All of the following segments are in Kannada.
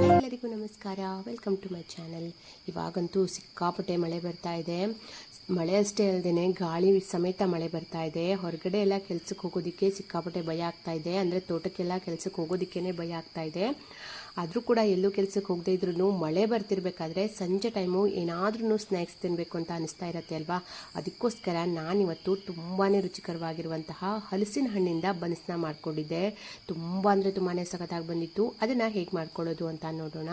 ಎಲ್ಲರಿಗೂ ನಮಸ್ಕಾರ, ವೆಲ್ಕಮ್ ಟು ಮೈ ಚಾನಲ್. ಇವಾಗಂತೂ ಸಿಕ್ಕಾಪಟ್ಟೆ ಮಳೆ ಬರ್ತಾ ಇದೆ. ಮಳೆ ಅಷ್ಟೇ ಅಲ್ಲದೆ ಗಾಳಿ ಸಮೇತ ಮಳೆ ಬರ್ತಾ ಇದೆ. ಹೊರಗಡೆ ಎಲ್ಲ ಕೆಲಸಕ್ಕೆ ಹೋಗೋದಕ್ಕೆ ಸಿಕ್ಕಾಪಟ್ಟೆ ಭಯ ಆಗ್ತಾ ಇದೆ. ಅಂದರೆ ತೋಟಕ್ಕೆಲ್ಲ ಕೆಲಸಕ್ಕೆ ಹೋಗೋದಕ್ಕೇ ಭಯ ಆಗ್ತಾ ಇದೆ. ಆದರೂ ಕೂಡ ಎಲ್ಲೂ ಕೆಲಸಕ್ಕೆ ಹೋಗದೇ ಇದ್ರೂ ಮಳೆ ಬರ್ತಿರ್ಬೇಕಾದ್ರೆ ಸಂಜೆ ಟೈಮು ಏನಾದ್ರೂ ಸ್ನ್ಯಾಕ್ಸ್ ತಿನ್ನಬೇಕು ಅಂತ ಅನಿಸ್ತಾ ಇರುತ್ತೆ ಅಲ್ವಾ. ಅದಕ್ಕೋಸ್ಕರ ನಾನಿವತ್ತು ತುಂಬಾ ರುಚಿಕರವಾಗಿರುವಂತಹ ಹಲಸಿನ ಹಣ್ಣಿಂದ ಬನ್ಸ್ನ ಮಾಡ್ಕೊಂಡಿದ್ದೆ. ತುಂಬ ಅಂದರೆ ತುಂಬಾ ಸಖತ್ತಾಗಿ ಬಂದಿತ್ತು. ಅದನ್ನು ಹೇಗೆ ಮಾಡ್ಕೊಳ್ಳೋದು ಅಂತ ನೋಡೋಣ.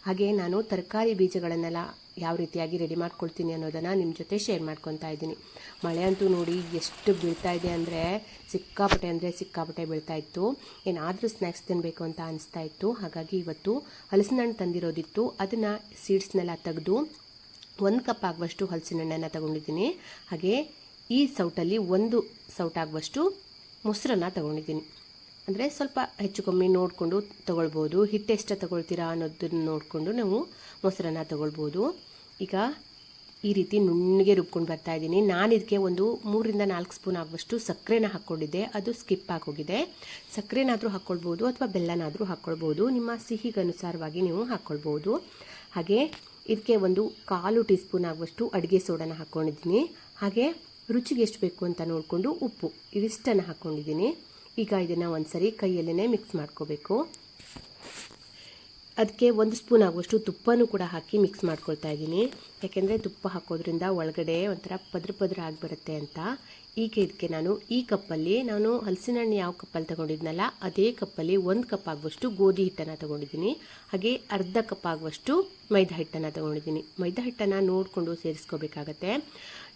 ಹಾಗೆ ನಾನು ತರಕಾರಿ ಬೀಜಗಳನ್ನೆಲ್ಲ ಯಾವ ರೀತಿಯಾಗಿ ರೆಡಿ ಮಾಡ್ಕೊಳ್ತೀನಿ ಅನ್ನೋದನ್ನು ನಿಮ್ಮ ಜೊತೆ ಶೇರ್ ಮಾಡ್ಕೊತಾ ಇದ್ದೀನಿ. ಮಳೆ ಅಂತೂ ನೋಡಿ ಎಷ್ಟು ಬೀಳ್ತಾ ಇದೆ ಅಂದರೆ ಸಿಕ್ಕಾಪಟ್ಟೆ ಬೀಳ್ತಾ ಇತ್ತು. ಏನಾದರೂ ಸ್ನ್ಯಾಕ್ಸ್ ತಿನ್ನಬೇಕು ಅಂತ ಅನಿಸ್ತಾ ಇತ್ತು. ಹಾಗಾಗಿ ಇವತ್ತು ಹಲಸಿನ ಹಣ್ಣು ತಂದಿರೋದಿತ್ತು. ಅದನ್ನು ಸೀಡ್ಸ್ನೆಲ್ಲ ತೆಗೆದು 1 ಕಪ್ ಆಗುವಷ್ಟು ಹಲಸಿನ ಹಣ್ಣನ್ನು ತಗೊಂಡಿದ್ದೀನಿ. ಹಾಗೆ ಈ ಸೌಟಲ್ಲಿ 1 ಸೌಟ್ ಆಗುವಷ್ಟು ಮೊಸರನ್ನು ತಗೊಂಡಿದ್ದೀನಿ. ಅಂದರೆ ಸ್ವಲ್ಪ ಹೆಚ್ಚು ಕಮ್ಮಿ ನೋಡಿಕೊಂಡು ತೊಗೊಳ್ಬೋದು. ಹಿಟ್ಟು ಎಷ್ಟು ತಗೊಳ್ತೀರಾ ಅನ್ನೋದನ್ನು ನೋಡಿಕೊಂಡು ನಾವು ಮೊಸರನ್ನು ತಗೊಳ್ಬೋದು. ಈಗ ಈ ರೀತಿ ನುಣ್ಣಗೆ ರುಬ್ಕೊಂಡು ಬರ್ತಾ ಇದ್ದೀನಿ. ನಾನು ಇದಕ್ಕೆ ಒಂದು 3 ರಿಂದ 4 ಸ್ಪೂನ್ ಆಗುವಷ್ಟು ಸಕ್ಕರೆನ ಹಾಕ್ಕೊಂಡಿದ್ದೆ. ಅದು ಸ್ಕಿಪ್ ಆಗೋಗಿದೆ. ಸಕ್ಕರೆನಾದರೂ ಹಾಕ್ಕೊಳ್ಬೋದು ಅಥವಾ ಬೆಲ್ಲನಾದರೂ ಹಾಕ್ಕೊಳ್ಬೋದು. ನಿಮ್ಮ ಸಿಹಿಗನುಸಾರವಾಗಿ ನೀವು ಹಾಕ್ಕೊಳ್ಬೋದು. ಹಾಗೆ ಇದಕ್ಕೆ ಒಂದು 1/4 ಟೀ ಸ್ಪೂನ್ ಆಗುವಷ್ಟು ಅಡುಗೆ ಸೋಡಾನ ಹಾಕ್ಕೊಂಡಿದ್ದೀನಿ. ಹಾಗೆ ರುಚಿಗೆ ಎಷ್ಟು ಬೇಕು ಅಂತ ನೋಡಿಕೊಂಡು ಉಪ್ಪು ಇವಿಷ್ಟನ್ನು ಹಾಕ್ಕೊಂಡಿದ್ದೀನಿ. ಈಗ ಇದನ್ನು ಒಂದ್ಸರಿ ಕೈಯಲ್ಲೇ ಮಿಕ್ಸ್ ಮಾಡ್ಕೋಬೇಕು. ಅದಕ್ಕೆ 1 ಸ್ಪೂನ್ ಆಗುವಷ್ಟು ತುಪ್ಪನೂ ಕೂಡ ಹಾಕಿ ಮಿಕ್ಸ್ ಮಾಡ್ಕೊಳ್ತಾ ಇದ್ದೀನಿ. ಯಾಕೆಂದರೆ ತುಪ್ಪ ಹಾಕೋದ್ರಿಂದ ಒಳಗಡೆ ಒಂಥರ ಪದ್ರ ಆಗಿ ಬರುತ್ತೆ ಅಂತ. ಈಗ ಇದಕ್ಕೆ ನಾನು ಈ ಕಪ್ಪಲ್ಲಿ ನಾನು ಹಲಸಿನ ಹಣ್ಣು ಯಾವ ಕಪ್ಪಲ್ಲಿ ತಗೊಂಡಿದ್ನಲ್ಲ ಅದೇ ಕಪ್ಪಲ್ಲಿ 1 ಕಪ್ ಆಗುವಷ್ಟು ಗೋಧಿ ಹಿಟ್ಟನ್ನು ತಗೊಂಡಿದ್ದೀನಿ. ಹಾಗೆ ಅರ್ಧ ಕಪ್ ಆಗುವಷ್ಟು ಮೈದಾ ಹಿಟ್ಟನ್ನು ತಗೊಂಡಿದ್ದೀನಿ. ಮೈದಾ ಹಿಟ್ಟನ್ನು ನೋಡಿಕೊಂಡು ಸೇರಿಸ್ಕೋಬೇಕಾಗತ್ತೆ.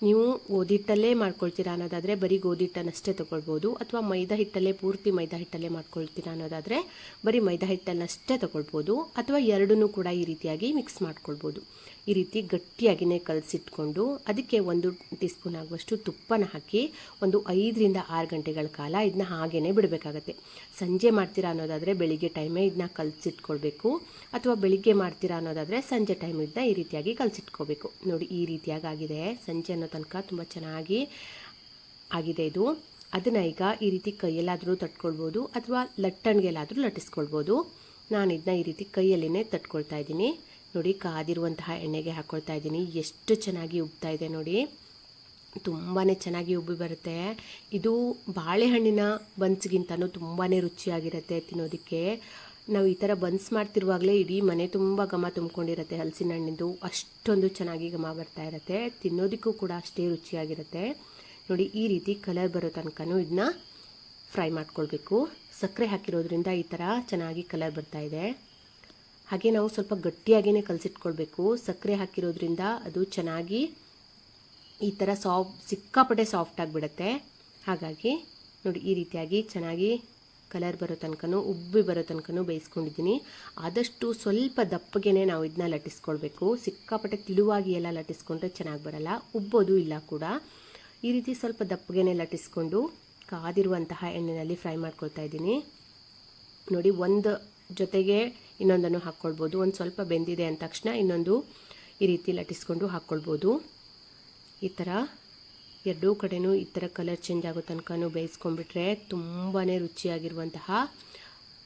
ನೀವು ಗೋಧಿ ಹಿಟ್ಟಲ್ಲೇ ಮಾಡ್ಕೊಳ್ತೀರಾ ಅನ್ನೋದಾದರೆ ಬರೀ ಗೋಧಿ ಹಿಟ್ಟನ್ನಷ್ಟೇ ತಗೊಳ್ಬೋದು. ಅಥವಾ ಮೈದಾ ಹಿಟ್ಟಲ್ಲೇ ಪೂರ್ತಿ ಮೈದಾ ಹಿಟ್ಟಲ್ಲೇ ಮಾಡ್ಕೊಳ್ತೀರಾ ಅನ್ನೋದಾದರೆ ಬರೀ ಮೈದಾ ಹಿಟ್ಟನ್ನಷ್ಟೇ ತಗೊಳ್ಬೋದು. ಅಥವಾ ಎರಡನ್ನೂ ಕೂಡ ಈ ರೀತಿಯಾಗಿ ಮಿಕ್ಸ್ ಮಾಡ್ಕೊಳ್ಬೋದು. ಈ ರೀತಿ ಗಟ್ಟಿಯಾಗಿಯೇ ಕಲಸಿಟ್ಕೊಂಡು ಅದಕ್ಕೆ 1 ಟೀ ಸ್ಪೂನ್ ಆಗುವಷ್ಟು ತುಪ್ಪನ ಹಾಕಿ ಒಂದು 5 ರಿಂದ 6 ಗಂಟೆಗಳ ಕಾಲ ಇದನ್ನ ಹಾಗೇ ಬಿಡಬೇಕಾಗತ್ತೆ. ಸಂಜೆ ಮಾಡ್ತೀರಾ ಅನ್ನೋದಾದರೆ ಬೆಳಿಗ್ಗೆ ಟೈಮೇ ಇದನ್ನ ಕಲಸಿಟ್ಕೊಳ್ಬೇಕು. ಅಥವಾ ಬೆಳಿಗ್ಗೆ ಮಾಡ್ತೀರಾ ಅನ್ನೋದಾದರೆ ಸಂಜೆ ಟೈಮ್ ಇದನ್ನ ಈ ರೀತಿಯಾಗಿ ಕಲಸಿಟ್ಕೋಬೇಕು. ನೋಡಿ ಈ ರೀತಿಯಾಗಿ ಆಗಿದೆ. ಸಂಜೆ ಅನ್ನೋ ತನಕ ತುಂಬ ಚೆನ್ನಾಗಿ ಆಗಿದೆ ಇದು. ಅದನ್ನು ಈಗ ಈ ರೀತಿ ಕೈಯಲ್ಲಾದರೂ ತಟ್ಕೊಳ್ಬೋದು ಅಥವಾ ಲಟ್ಟಣಿಗೆಲ್ಲಾದರೂ ಲಟ್ಟಿಸ್ಕೊಳ್ಬೋದು. ನಾನು ಇದನ್ನ ಈ ರೀತಿ ಕೈಯಲ್ಲೇ ತಟ್ಕೊಳ್ತಾ ಇದ್ದೀನಿ. ನೋಡಿ ಕಾದಿರುವಂತಹ ಎಣ್ಣೆಗೆ ಹಾಕ್ಕೊಳ್ತಾ ಇದ್ದೀನಿ. ಎಷ್ಟು ಚೆನ್ನಾಗಿ ಉಬ್ತಾ ಇದೆ ನೋಡಿ. ತುಂಬಾ ಚೆನ್ನಾಗಿ ಉಬ್ಬಿ ಬರುತ್ತೆ. ಇದು ಬಾಳೆಹಣ್ಣಿನ ಬನ್ಸ್ಗಿಂತನೂ ತುಂಬಾ ರುಚಿಯಾಗಿರುತ್ತೆ ತಿನ್ನೋದಕ್ಕೆ. ನಾವು ಈ ಥರ ಬನ್ಸ್ ಮಾಡ್ತಿರುವಾಗಲೇ ಇಡೀ ಮನೆ ತುಂಬ ಘಮ ತುಂಬಿಕೊಂಡಿರುತ್ತೆ. ಹಲಸಿನ ಹಣ್ಣಿಂದು ಅಷ್ಟೊಂದು ಚೆನ್ನಾಗಿ ಘಮ ಬರ್ತಾ ಇರುತ್ತೆ. ತಿನ್ನೋದಕ್ಕೂ ಕೂಡ ಅಷ್ಟೇ ರುಚಿಯಾಗಿರುತ್ತೆ. ನೋಡಿ ಈ ರೀತಿ ಕಲರ್ ಬರೋ ತನಕನೂ ಇದನ್ನ ಫ್ರೈ ಮಾಡ್ಕೊಳ್ಬೇಕು. ಸಕ್ಕರೆ ಹಾಕಿರೋದ್ರಿಂದ ಈ ಥರ ಚೆನ್ನಾಗಿ ಕಲರ್ ಬರ್ತಾ ಇದೆ. ಹಾಗೆ ನಾವು ಸ್ವಲ್ಪ ಗಟ್ಟಿಯಾಗಿಯೇ ಕಲಸಿಟ್ಕೊಳ್ಬೇಕು. ಸಕ್ಕರೆ ಹಾಕಿರೋದ್ರಿಂದ ಅದು ಚೆನ್ನಾಗಿ ಈ ಥರ ಸಿಕ್ಕಾಪಟ್ಟೆ ಸಾಫ್ಟ್ ಆಗಿಬಿಡುತ್ತೆ. ಹಾಗಾಗಿ ನೋಡಿ ಈ ರೀತಿಯಾಗಿ ಚೆನ್ನಾಗಿ ಕಲರ್ ಬರೋ ತನಕನೂ ಉಬ್ಬಿ ಬರೋ ತನಕನೂ ಬೇಯಿಸ್ಕೊಂಡಿದ್ದೀನಿ. ಆದಷ್ಟು ಸ್ವಲ್ಪ ದಪ್ಪಗೆನೇ ನಾವು ಇದನ್ನ ಲಟ್ಟಿಸ್ಕೊಳ್ಬೇಕು. ಸಿಕ್ಕಾಪಟ್ಟೆ ತಿಳುವಾಗಿ ಎಲ್ಲ ಲಟ್ಟಿಸ್ಕೊಂಡ್ರೆ ಚೆನ್ನಾಗಿ ಬರಲ್ಲ, ಉಬ್ಬೋದು ಇಲ್ಲ ಕೂಡ. ಈ ರೀತಿ ಸ್ವಲ್ಪ ದಪ್ಪಗೆನೇ ಲಟ್ಟಿಸ್ಕೊಂಡು ಕಾದಿರುವಂತಹ ಎಣ್ಣೆಯಲ್ಲಿ ಫ್ರೈ ಮಾಡ್ಕೊಳ್ತಾ ಇದ್ದೀನಿ. ನೋಡಿ ಒಂದು ಜೊತೆಗೆ ಇನ್ನೊಂದನ್ನು ಹಾಕ್ಕೊಳ್ಬೋದು. ಒಂದು ಸ್ವಲ್ಪ ಬೆಂದಿದೆ ಅಂದ ತಕ್ಷಣ ಇನ್ನೊಂದು ಈ ರೀತಿ ಲಟ್ಟಿಸ್ಕೊಂಡು ಹಾಕ್ಕೊಳ್ಬೋದು. ಈ ಥರ ಎರಡೂ ಕಡೆನೂ ಈ ಥರ ಕಲರ್ ಚೇಂಜ್ ಆಗೋ ತನಕನೂ ಬೇಯಿಸ್ಕೊಂಡ್ಬಿಟ್ರೆ ತುಂಬಾ ರುಚಿಯಾಗಿರುವಂತಹ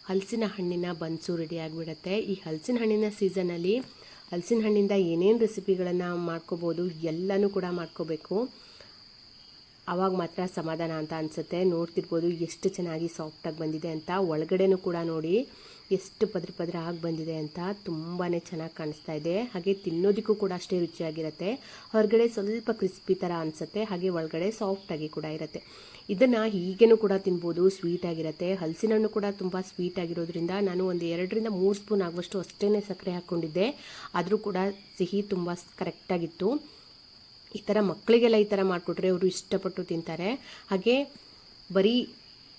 ಹಲಸಿನ ಹಣ್ಣಿನ ಬನ್ಸು ರೆಡಿ ಆಗಿಬಿಡುತ್ತೆ. ಈ ಹಲಸಿನ ಹಣ್ಣಿನ ಸೀಸನಲ್ಲಿ ಹಲಸಿನ ಹಣ್ಣಿಂದ ಏನೇನು ರೆಸಿಪಿಗಳನ್ನು ಮಾಡ್ಕೋಬೋದು ಎಲ್ಲನೂ ಕೂಡ ಮಾಡ್ಕೋಬೇಕು. ಆವಾಗ ಮಾತ್ರ ಸಮಾಧಾನ ಅಂತ ಅನಿಸುತ್ತೆ. ನೋಡ್ತಿರ್ಬೋದು ಎಷ್ಟು ಚೆನ್ನಾಗಿ ಸಾಫ್ಟಾಗಿ ಬಂದಿದೆ ಅಂತ. ಒಳಗಡೆನೂ ಕೂಡ ನೋಡಿ ಎಷ್ಟು ಪದ್ರ ಆಗಿ ಬಂದಿದೆ ಅಂತ. ತುಂಬಾ ಚೆನ್ನಾಗಿ ಕಾಣಿಸ್ತಾ ಇದೆ. ಹಾಗೆ ತಿನ್ನೋದಕ್ಕೂ ಕೂಡ ಅಷ್ಟೇ ರುಚಿಯಾಗಿರುತ್ತೆ. ಹೊರಗಡೆ ಸ್ವಲ್ಪ ಕ್ರಿಸ್ಪಿ ಥರ ಅನಿಸುತ್ತೆ. ಹಾಗೆ ಒಳಗಡೆ ಸಾಫ್ಟಾಗಿ ಕೂಡ ಇರುತ್ತೆ. ಇದನ್ನು ಹೀಗೇನೂ ಕೂಡ ತಿನ್ಬೋದು, ಸ್ವೀಟಾಗಿರುತ್ತೆ. ಹಲಸಿನ ಹಣ್ಣು ಕೂಡ ತುಂಬ ಸ್ವೀಟಾಗಿರೋದ್ರಿಂದ ನಾನು ಒಂದು 2 ರಿಂದ 3 ಸ್ಪೂನ್ ಆಗುವಷ್ಟು ಅಷ್ಟೇ ಸಕ್ಕರೆ ಹಾಕ್ಕೊಂಡಿದ್ದೆ. ಆದರೂ ಕೂಡ ಸಿಹಿ ತುಂಬ ಕರೆಕ್ಟಾಗಿತ್ತು. ಈ ಥರ ಮಕ್ಕಳಿಗೆಲ್ಲ ಈ ಥರ ಮಾಡಿಕೊಟ್ರೆ ಅವರು ಇಷ್ಟಪಟ್ಟು ತಿಂತಾರೆ. ಹಾಗೆ ಬರೀ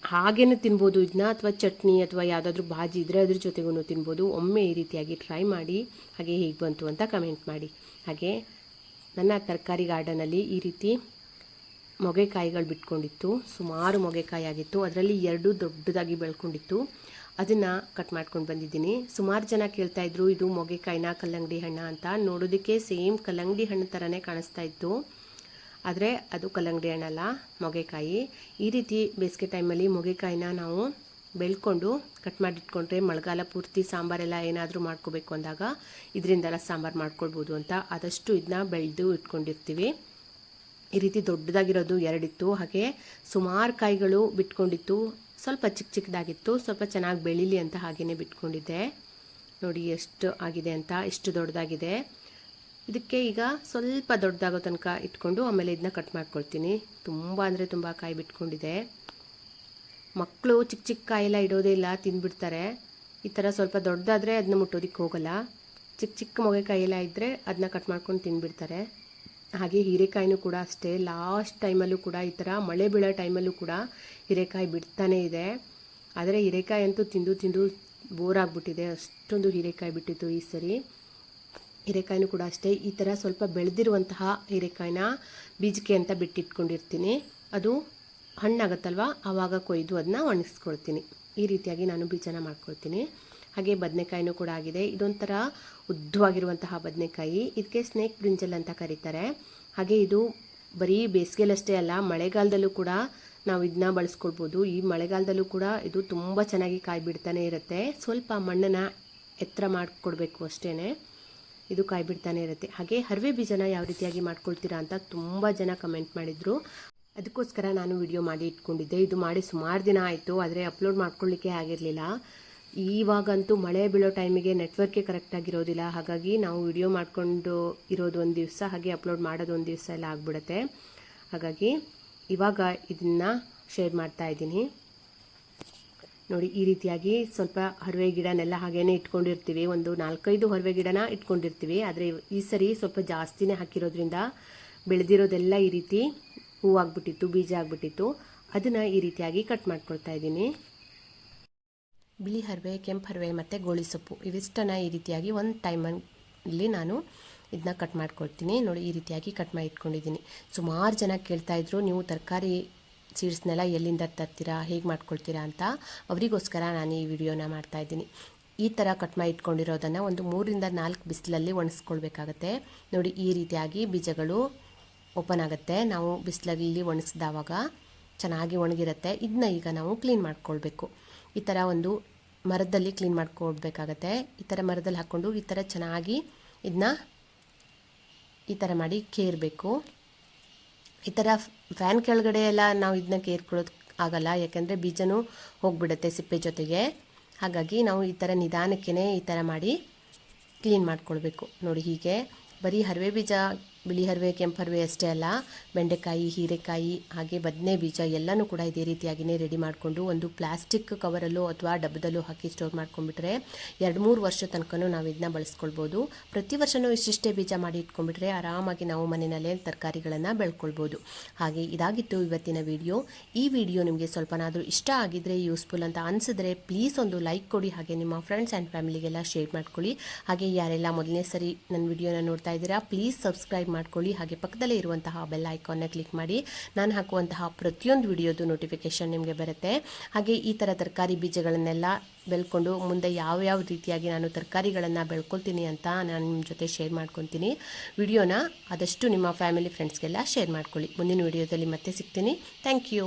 ಹಾಗೇನೂ ತಿನ್ಬೋದು ಇದನ್ನ, ಅಥವಾ ಚಟ್ನಿ ಅಥವಾ ಯಾವುದಾದ್ರೂ ಭಾಜಿ ಇದ್ದರೆ ಅದ್ರ ಜೊತೆಗೂ ತಿನ್ಬೋದು. ಒಮ್ಮೆ ಈ ರೀತಿಯಾಗಿ ಟ್ರೈ ಮಾಡಿ. ಹಾಗೆ ಹೇಗೆ ಬಂತು ಅಂತ ಕಮೆಂಟ್ ಮಾಡಿ. ಹಾಗೆ ನನ್ನ ತರಕಾರಿ ಗಾರ್ಡನಲ್ಲಿ ಈ ರೀತಿ ಮೊಗೆಕಾಯಿಗಳು ಬಿಟ್ಕೊಂಡಿತ್ತು. ಸುಮಾರು ಮೊಗೆಕಾಯಿ ಆಗಿತ್ತು. ಅದರಲ್ಲಿ 2 ದೊಡ್ಡದಾಗಿ ಬೆಳ್ಕೊಂಡಿತ್ತು. ಅದನ್ನು ಕಟ್ ಮಾಡ್ಕೊಂಡು ಬಂದಿದ್ದೀನಿ. ಸುಮಾರು ಜನ ಕೇಳ್ತಾಯಿದ್ರು ಇದು ಮೊಗೆಕಾಯಿನ ಕಲ್ಲಂಗಡಿ ಹಣ್ಣ ಅಂತ. ನೋಡೋದಕ್ಕೆ ಸೇಮ್ ಕಲ್ಲಂಗಡಿ ಹಣ್ಣು ಥರನೇ ಕಾಣಿಸ್ತಾ ಇತ್ತು. ಆದರೆ ಅದು ಕಲ್ಲಂಗಡಿ ಹಣ್ಣಲ್ಲ, ಮೊಗೆಕಾಯಿ. ಈ ರೀತಿ ಬೇಸಿಗೆ ಟೈಮಲ್ಲಿ ಮೊಗೆಕಾಯಿನ ನಾವು ಬೆಳ್ಕೊಂಡು ಕಟ್ ಮಾಡಿಟ್ಕೊಂಡ್ರೆ ಮಳೆಗಾಲ ಪೂರ್ತಿ ಸಾಂಬಾರೆಲ್ಲ ಏನಾದರೂ ಮಾಡ್ಕೋಬೇಕು ಅಂದಾಗ ಇದರಿಂದೆಲ್ಲ ಸಾಂಬಾರು ಮಾಡ್ಕೊಳ್ಬೋದು ಅಂತ ಆದಷ್ಟು ಇದನ್ನ ಬೆಳೆದು ಇಟ್ಕೊಂಡಿರ್ತೀವಿ. ಈ ರೀತಿ ದೊಡ್ಡದಾಗಿರೋದು ಎರಡಿತ್ತು, ಹಾಗೆ ಸುಮಾರು ಕಾಯಿಗಳು ಬಿಟ್ಕೊಂಡಿತ್ತು. ಸ್ವಲ್ಪ ಚಿಕ್ಕ ಚಿಕ್ಕದಾಗಿತ್ತು, ಸ್ವಲ್ಪ ಚೆನ್ನಾಗಿ ಬೆಳೀಲಿ ಅಂತ ಹಾಗೆಯೇ ಬಿಟ್ಕೊಂಡಿದ್ದೆ. ನೋಡಿ ಎಷ್ಟು ಆಗಿದೆ ಅಂತ, ಎಷ್ಟು ದೊಡ್ಡದಾಗಿದೆ. ಇದಕ್ಕೆ ಈಗ ಸ್ವಲ್ಪ ದೊಡ್ಡದಾಗೋ ತನಕ ಇಟ್ಕೊಂಡು ಆಮೇಲೆ ಇದನ್ನ ಕಟ್ ಮಾಡ್ಕೊಳ್ತೀನಿ. ತುಂಬ ಅಂದರೆ ತುಂಬ ಕಾಯಿ ಬಿಟ್ಕೊಂಡಿದೆ. ಮಕ್ಕಳು ಚಿಕ್ಕ ಚಿಕ್ಕ ಕಾಯೆಲ್ಲ ಇಡೋದೇ ಇಲ್ಲ, ತಿಂದ್ಬಿಡ್ತಾರೆ. ಈ ಥರ ಸ್ವಲ್ಪ ದೊಡ್ಡದಾದರೆ ಅದನ್ನ ಮುಟ್ಟೋದಕ್ಕೆ ಹೋಗಲ್ಲ. ಚಿಕ್ಕ ಚಿಕ್ಕ ಮೊಗೆಕಾಯೆಲ್ಲ ಇದ್ದರೆ ಅದನ್ನ ಕಟ್ ಮಾಡ್ಕೊಂಡು ತಿಂದ್ಬಿಡ್ತಾರೆ. ಹಾಗೆ ಹೀರೆಕಾಯಿನೂ ಕೂಡ ಅಷ್ಟೇ, ಲಾಸ್ಟ್ ಟೈಮಲ್ಲೂ ಕೂಡ ಈ ಥರ ಮಳೆ ಬೀಳೋ ಟೈಮಲ್ಲೂ ಕೂಡ ಹೀರೆಕಾಯಿ ಬಿಡ್ತಾನೇ ಇದೆ. ಆದರೆ ಹೀರೆಕಾಯಿ ಅಂತೂ ತಿಂದು ತಿಂದು ಬೋರ್ ಆಗಿಬಿಟ್ಟಿದೆ, ಅಷ್ಟೊಂದು ಹೀರೆಕಾಯಿ ಬಿಟ್ಟಿತ್ತು ಈ ಸರಿ. ಹೀರೆಕಾಯಿನೂ ಕೂಡ ಅಷ್ಟೇ, ಈ ಥರ ಸ್ವಲ್ಪ ಬೆಳೆದಿರುವಂತಹ ಹೀರೆಕಾಯಿನ ಬೀಜಕ್ಕೆ ಅಂತ ಬಿಟ್ಟಿಟ್ಕೊಂಡಿರ್ತೀನಿ. ಅದು ಹಣ್ಣಾಗತ್ತಲ್ವ ಆವಾಗ ಕೊಯ್ದು ಅದನ್ನ ಒಣಗಿಸ್ಕೊಳ್ತೀನಿ. ಈ ರೀತಿಯಾಗಿ ನಾನು ಬೀಜನ ಮಾಡ್ಕೊಳ್ತೀನಿ. ಹಾಗೆ ಬದನೆಕಾಯಿನೂ ಕೂಡ ಆಗಿದೆ. ಇದೊಂಥರ ಉದ್ದವಾಗಿರುವಂತಹ ಬದನೆಕಾಯಿ, ಇದಕ್ಕೆ ಸ್ನೇಕ್ ಬ್ರಿಂಜಲ್ ಅಂತ ಕರೀತಾರೆ. ಹಾಗೆ ಇದು ಬರೀ ಬೇಸಿಗೆಲಷ್ಟೇ ಅಲ್ಲ, ಮಳೆಗಾಲದಲ್ಲೂ ಕೂಡ ನಾವು ಇದನ್ನ ಬಳಸ್ಕೊಳ್ಬೋದು. ಈ ಮಳೆಗಾಲದಲ್ಲೂ ಕೂಡ ಇದು ತುಂಬ ಚೆನ್ನಾಗಿ ಕಾಯಿ ಬಿಡ್ತಾನೆ ಇರುತ್ತೆ. ಸ್ವಲ್ಪ ಮಣ್ಣನ್ನು ಎತ್ತರ ಮಾಡಿಕೊಡ್ಬೇಕು ಅಷ್ಟೇ, ಇದು ಕಾಯಿ ಬಿಡ್ತಾನೆ ಇರುತ್ತೆ. ಹಾಗೆ ಹರವೆ ಬೀಜನ ಯಾವ ರೀತಿಯಾಗಿ ಮಾಡ್ಕೊಳ್ತೀರಾ ಅಂತ ತುಂಬ ಜನ ಕಮೆಂಟ್ ಮಾಡಿದರು. ಅದಕ್ಕೋಸ್ಕರ ನಾನು ವಿಡಿಯೋ ಮಾಡಿ ಇಟ್ಕೊಂಡಿದ್ದೆ. ಇದು ಮಾಡಿ ಸುಮಾರು ದಿನ ಆಯಿತು, ಆದರೆ ಅಪ್ಲೋಡ್ ಮಾಡ್ಕೊಳ್ಳಿಕ್ಕೆ ಆಗಿರಲಿಲ್ಲ. ಇವಾಗಂತೂ ಮಳೆ ಬೀಳೋ ಟೈಮಿಗೆ ನೆಟ್ವರ್ಕೇ ಕರೆಕ್ಟಾಗಿರೋದಿಲ್ಲ. ಹಾಗಾಗಿ ನಾವು ವಿಡಿಯೋ ಮಾಡಿಕೊಂಡು ಇರೋದು ಒಂದು ದಿವಸ, ಹಾಗೆ ಅಪ್ಲೋಡ್ ಮಾಡೋದು ಒಂದು ದಿವಸ ಎಲ್ಲ ಆಗಿಬಿಡುತ್ತೆ. ಹಾಗಾಗಿ ಇವಾಗ ಇದನ್ನು ಶೇರ್ ಮಾಡ್ತಾ ಇದ್ದೀನಿ. ನೋಡಿ, ಈ ರೀತಿಯಾಗಿ ಸ್ವಲ್ಪ ಹರವೆ ಗಿಡನೆಲ್ಲ ಹಾಗೇನೆ ಇಟ್ಕೊಂಡಿರ್ತೀವಿ. ಒಂದು 4-5 ಹರವೆ ಗಿಡನ ಇಟ್ಕೊಂಡಿರ್ತೀವಿ. ಆದರೆ ಈ ಸರಿ ಸ್ವಲ್ಪ ಜಾಸ್ತಿನೇ ಹಾಕಿರೋದ್ರಿಂದ ಬೆಳೆದಿರೋದೆಲ್ಲ ಈ ರೀತಿ ಹೂವಾಗ್ಬಿಟ್ಟಿತ್ತು, ಬೀಜ ಆಗಿಬಿಟ್ಟಿತ್ತು. ಅದನ್ನು ಈ ರೀತಿಯಾಗಿ ಕಟ್ ಮಾಡ್ಕೊಳ್ತಾ ಇದ್ದೀನಿ. ಬಿಳಿ ಹರವೆ, ಕೆಂಪು ಹರವೆ ಮತ್ತು ಗೋಳಿ ಸೊಪ್ಪು ಇವಿಷ್ಟನ್ನು ಈ ರೀತಿಯಾಗಿ ಒಂದು ಟೈಮಲ್ಲಿ ನಾನು ಇದನ್ನ ಕಟ್ ಮಾಡ್ಕೊಳ್ತೀನಿ. ನೋಡಿ, ಈ ರೀತಿಯಾಗಿ ಕಟ್ ಮಾಡಿ ಇಟ್ಕೊಂಡಿದ್ದೀನಿ. ಸುಮಾರು ಜನ ಕೇಳ್ತಾಯಿದ್ರು, ನೀವು ತರಕಾರಿ ಸೀಡ್ಸ್ನೆಲ್ಲ ಎಲ್ಲಿಂದ ತರ್ತೀರಾ, ಹೇಗೆ ಮಾಡ್ಕೊಳ್ತೀರಾ ಅಂತ. ಅವರಿಗೋಸ್ಕರ ನಾನು ಈ ವಿಡಿಯೋನ ಮಾಡ್ತಾಯಿದ್ದೀನಿ. ಈ ಥರ ಕಟ್ ಮಾಡಿ ಇಟ್ಕೊಂಡಿರೋದನ್ನು ಒಂದು 3-4 ಬಿಸಿಲಲ್ಲಿ ಒಣಗಿಸ್ಕೊಳ್ಬೇಕಾಗತ್ತೆ. ನೋಡಿ, ಈ ರೀತಿಯಾಗಿ ಬೀಜಗಳು ಓಪನ್ ಆಗುತ್ತೆ. ನಾವು ಬಿಸಿಲಲ್ಲಿ ಒಣಗಿಸಿದವಾಗ ಚೆನ್ನಾಗಿ ಒಣಗಿರುತ್ತೆ. ಇದನ್ನ ಈಗ ನಾವು ಕ್ಲೀನ್ ಮಾಡ್ಕೊಳ್ಬೇಕು. ಈ ಥರ ಒಂದು ಮರದಲ್ಲಿ ಕ್ಲೀನ್ ಮಾಡ್ಕೊಳ್ಬೇಕಾಗತ್ತೆ. ಈ ಥರ ಮರದಲ್ಲಿ ಹಾಕ್ಕೊಂಡು ಈ ಥರ ಚೆನ್ನಾಗಿ ಇದನ್ನ ಈ ಥರ ಮಾಡಿ ಕೇರಬೇಕು. ಈ ಥರ ಫ್ಯಾನ್ ಕೆಳಗಡೆ ಎಲ್ಲ ನಾವು ಇದನ್ನ ಕೇರ್ಕೊಳ್ಳೋದು ಆಗಲ್ಲ, ಯಾಕೆಂದರೆ ಬೀಜನೂ ಹೋಗಿಬಿಡುತ್ತೆ ಸಿಪ್ಪೆ ಜೊತೆಗೆ. ಹಾಗಾಗಿ ನಾವು ಈ ಥರ ನಿಧಾನಕ್ಕೇ ಈ ಥರ ಮಾಡಿ ಕ್ಲೀನ್ ಮಾಡ್ಕೊಳ್ಬೇಕು. ನೋಡಿ, ಹೀಗೆ ಬರೀ ಹರವೆ ಬೀಜ, ಬಿಳಿ ಹರವೆ, ಕೆಂಪು ಹರವೆ ಅಷ್ಟೇ ಅಲ್ಲ, ಬೆಂಡೆಕಾಯಿ, ಹೀರೆಕಾಯಿ, ಹಾಗೆ ಬದನೆ ಬೀಜ ಎಲ್ಲನೂ ಕೂಡ ಇದೇ ರೀತಿಯಾಗಿಯೇ ರೆಡಿ ಮಾಡಿಕೊಂಡು ಒಂದು ಪ್ಲಾಸ್ಟಿಕ್ ಕವರಲ್ಲೋ ಅಥವಾ ಡಬ್ಬದಲ್ಲೋ ಹಾಕಿ ಸ್ಟೋರ್ ಮಾಡ್ಕೊಂಡ್ಬಿಟ್ರೆ 2-3 ವರ್ಷ ತನಕ ನಾವು ಇದನ್ನ ಬಳಸ್ಕೊಳ್ಬೋದು. ಪ್ರತಿ ವರ್ಷವೂ ಇಷ್ಟಿಷ್ಟೇ ಬೀಜ ಮಾಡಿ ಇಟ್ಕೊಂಡ್ಬಿಟ್ರೆ ಆರಾಮಾಗಿ ನಾವು ಮನೆಯಲ್ಲೇ ತರಕಾರಿಗಳನ್ನು ಬೆಳ್ಕೊಳ್ಬೋದು. ಹಾಗೆ ಇದಾಗಿತ್ತು ಇವತ್ತಿನ ವಿಡಿಯೋ. ಈ ವಿಡಿಯೋ ನಿಮಗೆ ಸ್ವಲ್ಪನಾದರೂ ಇಷ್ಟ ಆಗಿದ್ದರೆ, ಯೂಸ್ಫುಲ್ ಅಂತ ಅನಿಸಿದ್ರೆ ಪ್ಲೀಸ್ ಒಂದು ಲೈಕ್ ಕೊಡಿ. ಹಾಗೆ ನಿಮ್ಮ ಫ್ರೆಂಡ್ಸ್ ಆ್ಯಂಡ್ ಫ್ಯಾಮಿಲಿಗೆಲ್ಲ ಶೇರ್ ಮಾಡ್ಕೊಳ್ಳಿ. ಹಾಗೆ ಯಾರೆಲ್ಲ ಮೊದಲನೇ ಸರಿ ನನ್ನ ವಿಡಿಯೋನ ನೋಡ್ತಾ ಇದ್ದೀರಾ, ಪ್ಲೀಸ್ ಸಬ್ಸ್ಕ್ರೈಬ್ ಮಾಡ್ಕೊಳ್ಳಿ. ಹಾಗೆ ಪಕ್ಕದಲ್ಲೇ ಇರುವಂತಹ ಬೆಲ್ ಐಕಾನ್ನ ಕ್ಲಿಕ್ ಮಾಡಿ. ನಾನು ಹಾಕುವಂತಹ ಪ್ರತಿಯೊಂದು ವಿಡಿಯೋದು ನೋಟಿಫಿಕೇಷನ್ ನಿಮಗೆ ಬರುತ್ತೆ. ಹಾಗೆ ಈ ಥರ ತರಕಾರಿ ಬೀಜಗಳನ್ನೆಲ್ಲ ಬೆಳ್ಕೊಂಡು ಮುಂದೆ ಯಾವ್ಯಾವ ರೀತಿಯಾಗಿ ನಾನು ತರಕಾರಿಗಳನ್ನು ಬೆಳ್ಕೊಳ್ತೀನಿ ಅಂತ ನಾನು ನಿಮ್ಮ ಜೊತೆ ಶೇರ್ ಮಾಡ್ಕೊತೀನಿ. ವಿಡಿಯೋನ ಆದಷ್ಟು ನಿಮ್ಮ ಫ್ಯಾಮಿಲಿ ಫ್ರೆಂಡ್ಸ್ಗೆಲ್ಲ ಶೇರ್ ಮಾಡ್ಕೊಳ್ಳಿ. ಮುಂದಿನ ವಿಡಿಯೋದಲ್ಲಿ ಮತ್ತೆ ಸಿಗ್ತೀನಿ. Thank you.